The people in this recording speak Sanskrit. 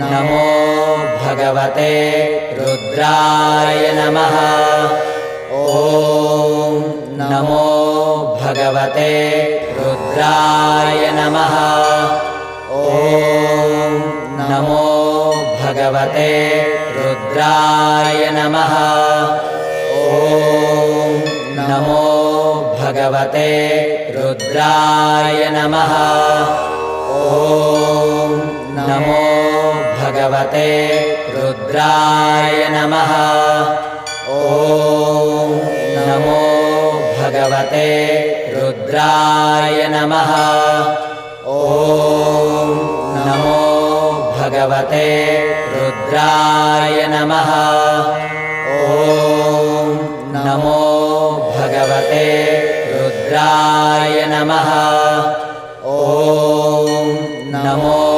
नमो भगवते रुद्राय नमः। ॐ नमो भगवते रुद्राय नमः। ॐ नमो भगवते रुद्राय नमः। ॐ नमो भगवते रुद्राय नमः। ॐ नमो भगवते रुद्राय नमः। ॐ नमो भगवते रुद्राय नमः। ॐ नमो भगवते रुद्राय नमः। ॐ नमो भगवते रुद्राय नमः। ॐ नमो